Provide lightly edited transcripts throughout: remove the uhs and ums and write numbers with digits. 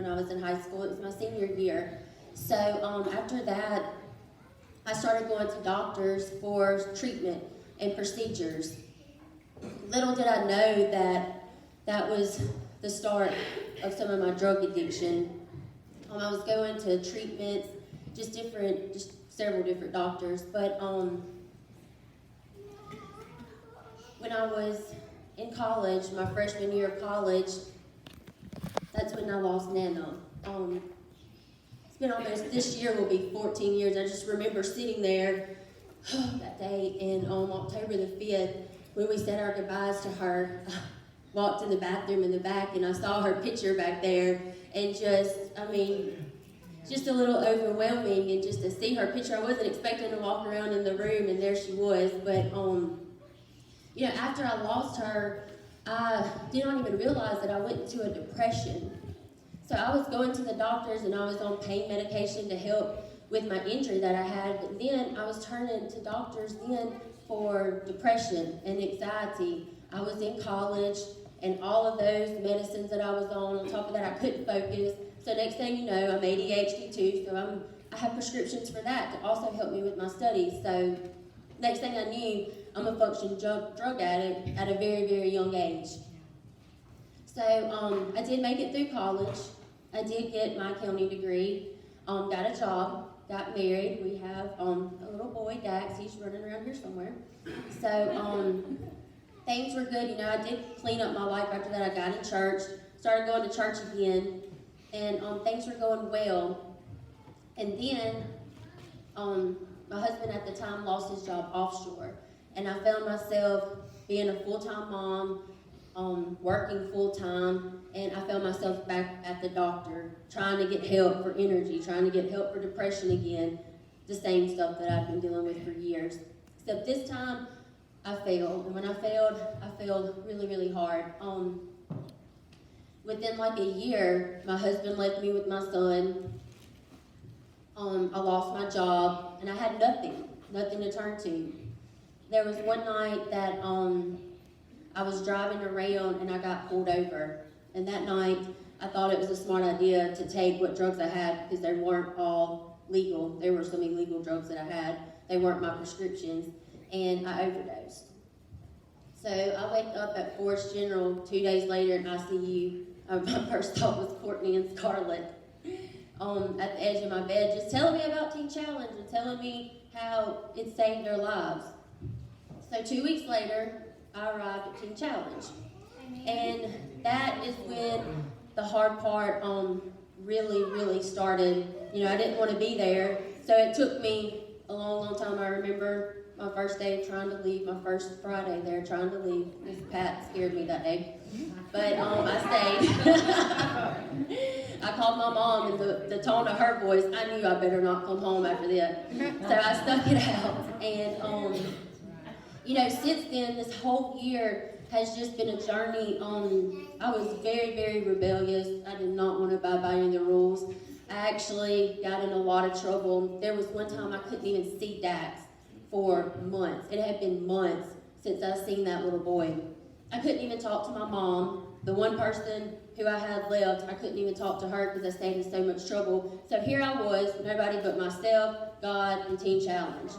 when I was in high school. It was my senior year. So after that, I started going to doctors for treatment and procedures. Little did I know that that was the start of some of my drug addiction. I was going to treatments, just several different doctors. But when I was in college, my freshman year of college, that's when I lost Nana. It's been almost, this year will be 14 years. I just remember sitting there that day, and on October the 5th, when we said our goodbyes to her, I walked in the bathroom in the back, and I saw her picture back there, and just a little overwhelming, and just to see her picture. I wasn't expecting to walk around in the room, and there she was. But after I lost her, I did not even realize that I went into a depression. So I was going to the doctors, and I was on pain medication to help with my injury that I had. But then I was turning to doctors then for depression and anxiety. I was in college, and all of those medicines that I was on top of that, I couldn't focus. So next thing you know, I'm ADHD too, so I have prescriptions for that to also help me with my studies. So next thing I knew, I'm a functioning drug addict at a very, very young age. So I did make it through college. I did get my accounting degree, got a job, got married. We have a little boy, Dax. He's running around here somewhere. So things were good. I did clean up my life after that. I got in church, started going to church again, and things were going well. And then my husband at the time lost his job offshore, and I found myself being a full-time mom, working full-time, and I found myself back at the doctor trying to get help for energy, trying to get help for depression again, the same stuff that I've been dealing with for years. Except this time, I failed, and when I failed really, really hard. Within like a year, my husband left me with my son. I lost my job, and I had nothing to turn to. There was one night that I was driving around, and I got pulled over. And that night, I thought it was a smart idea to take what drugs I had, because they weren't all legal. There were some illegal drugs that I had. They weren't my prescriptions, and I overdosed. So I wake up at Forest General 2 days later in ICU. My first thought was Courtney and Scarlett at the edge of my bed, just telling me about Teen Challenge and telling me how it saved their lives. So 2 weeks later, I arrived at Teen Challenge. And that is when the hard part really, really started. I didn't want to be there, so it took me a long, long time. I remember my first day trying to leave, my first Friday there trying to leave. Miss Pat scared me that day. But I stayed. I called my mom, and the tone of her voice, I knew I better not come home after that. So I stuck it out. And, since then, this whole year has just been a journey. I was very, very rebellious. I did not want to abide by any of the rules. I actually got in a lot of trouble. There was one time I couldn't even see Dax for months. It had been months since I seen that little boy. I couldn't even talk to my mom. The one person who I had left, I couldn't even talk to her because I stayed in so much trouble. So here I was, nobody but myself, God, and Teen Challenge.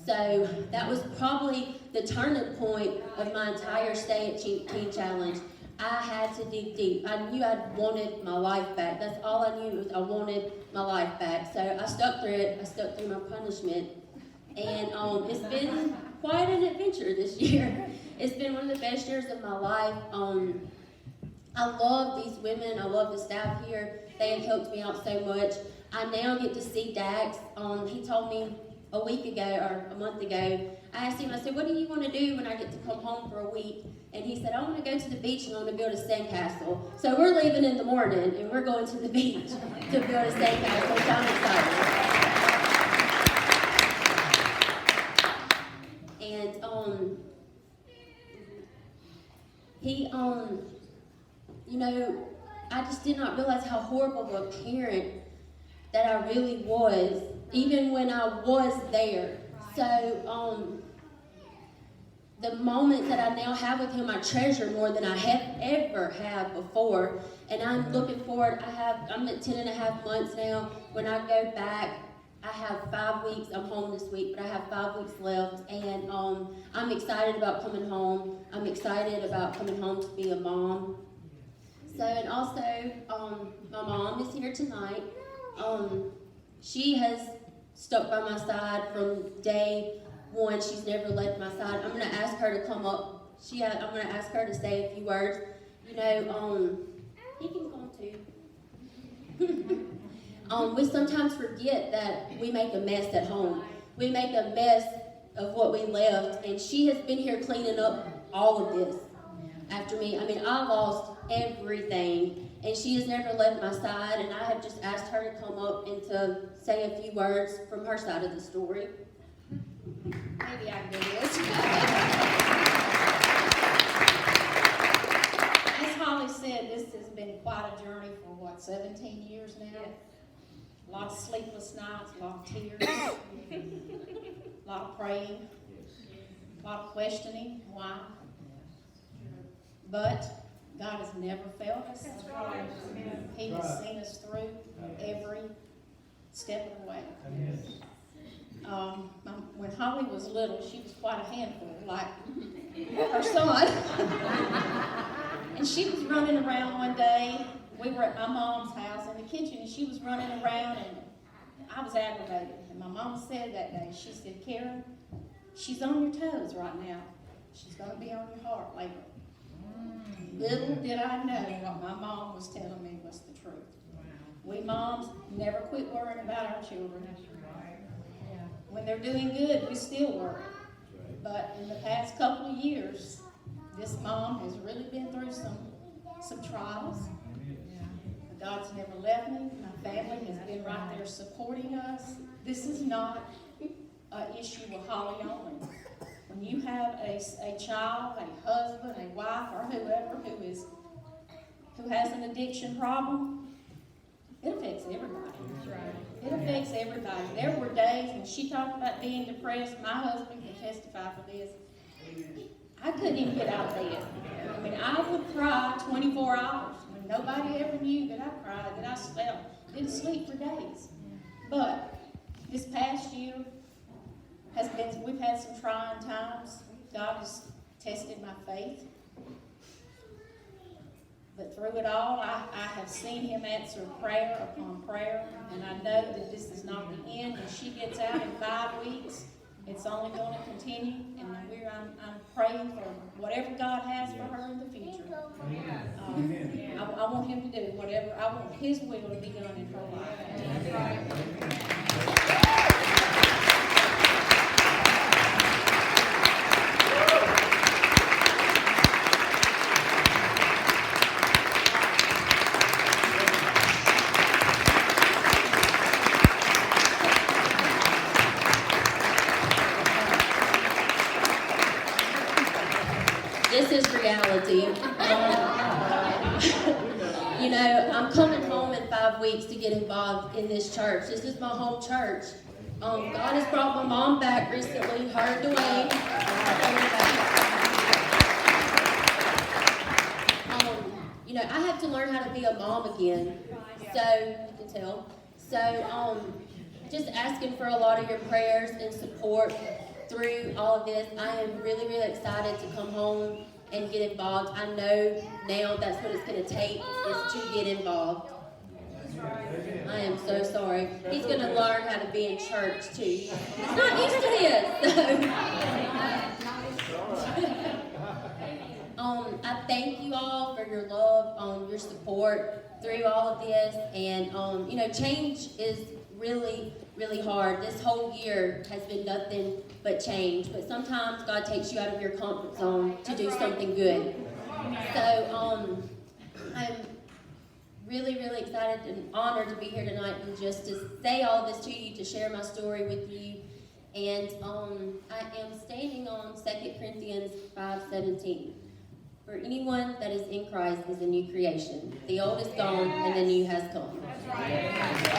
So that was probably the turning point of my entire stay at Teen Challenge. I had to dig deep. I knew I wanted my life back. That's all I knew, was I wanted my life back. So I stuck through it. I stuck through my punishment. And it's been quite an adventure this year. It's been one of the best years of my life. I love these women. I love the staff here. They have helped me out so much. I now get to see Dax. He told me a week ago or a month ago, I asked him, I said, what do you want to do when I get to come home for a week? And he said, I want to go to the beach and I want to build a sandcastle. So we're leaving in the morning and we're going to the beach to build a sandcastle. So I'm excited. And I just did not realize how horrible of a parent that I really was, even when I was there. So the moments that I now have with him, I treasure more than I have ever had before. And I'm looking forward. I'm at 10 and a half months now. When I go back, I have 5 weeks. I'm home this week, but I have 5 weeks left. And I'm excited about coming home. I'm excited about coming home to be a mom. So, and also, my mom is here tonight. She has stuck by my side from day one. She's never left my side. I'm going to ask her to come up. I'm going to ask her to say a few words. You know, he can come too. We sometimes forget that we make a mess at home. We make a mess of what we left, and she has been here cleaning up all of this after me. I mean, I lost everything, and she has never left my side, and I have just asked her to come up and to say a few words from her side of the story. Maybe I can do this. As Holley said, this has been quite a journey for 17 years now? Yes. A lot of sleepless nights, a lot of tears, a lot of praying, a lot of questioning why. But God has never failed us. He has seen us through every step of the way. When Holley was little, she was quite a handful, like her son. And she was running around one day. We were at my mom's house in the kitchen, and she was running around, and I was aggravated. And my mom said that day, she said, "Karen, she's on your toes right now. She's going to be on your heart later." Little did I know what my mom was telling me was the truth. We moms never quit worrying about our children. When they're doing good, we still worry. But in the past couple of years, this mom has really been through some trials. But God's never left me. My family has been right there supporting us. This is not an issue with Holley only. When you have a child, a husband, a wife, or whoever who has an addiction problem, it affects everybody. It affects everybody. There were days when she talked about being depressed. My husband can testify for this. I couldn't even get out of bed. I mean, I would cry 24 hours when nobody ever knew that I cried, that I slept, didn't sleep for days. But this past year we've had some trying times. God has tested my faith. But through it all, I have seen him answer prayer upon prayer, and I know that this is not the end. When she gets out in 5 weeks, it's only going to continue, and I'm praying for whatever God has for her in the future. I want him to do whatever, I want his will to be done in her life. This is reality. You know, I'm coming home in 5 weeks to get involved in this church. This is my home church. God has brought my mom back recently, hurried away. You know, I have to learn how to be a mom again. So, you can tell. So, just asking for a lot of your prayers and support through all of this. I am really, really excited to come home and get involved. I know now that's what it's going to take, is to get involved. I am so sorry. He's going to learn how to be in church too. He's not used to this. So. I thank you all for your love, your support through all of this. And, you know, change is really, really hard. This whole year has been nothing but change. But sometimes God takes you out of your comfort zone to do something good. So I'm really, really excited and honored to be here tonight and just to say all this to you, to share my story with you. And I am standing on 2 Corinthians 5:17. For anyone that is in Christ is a new creation. The old is gone and the new has come.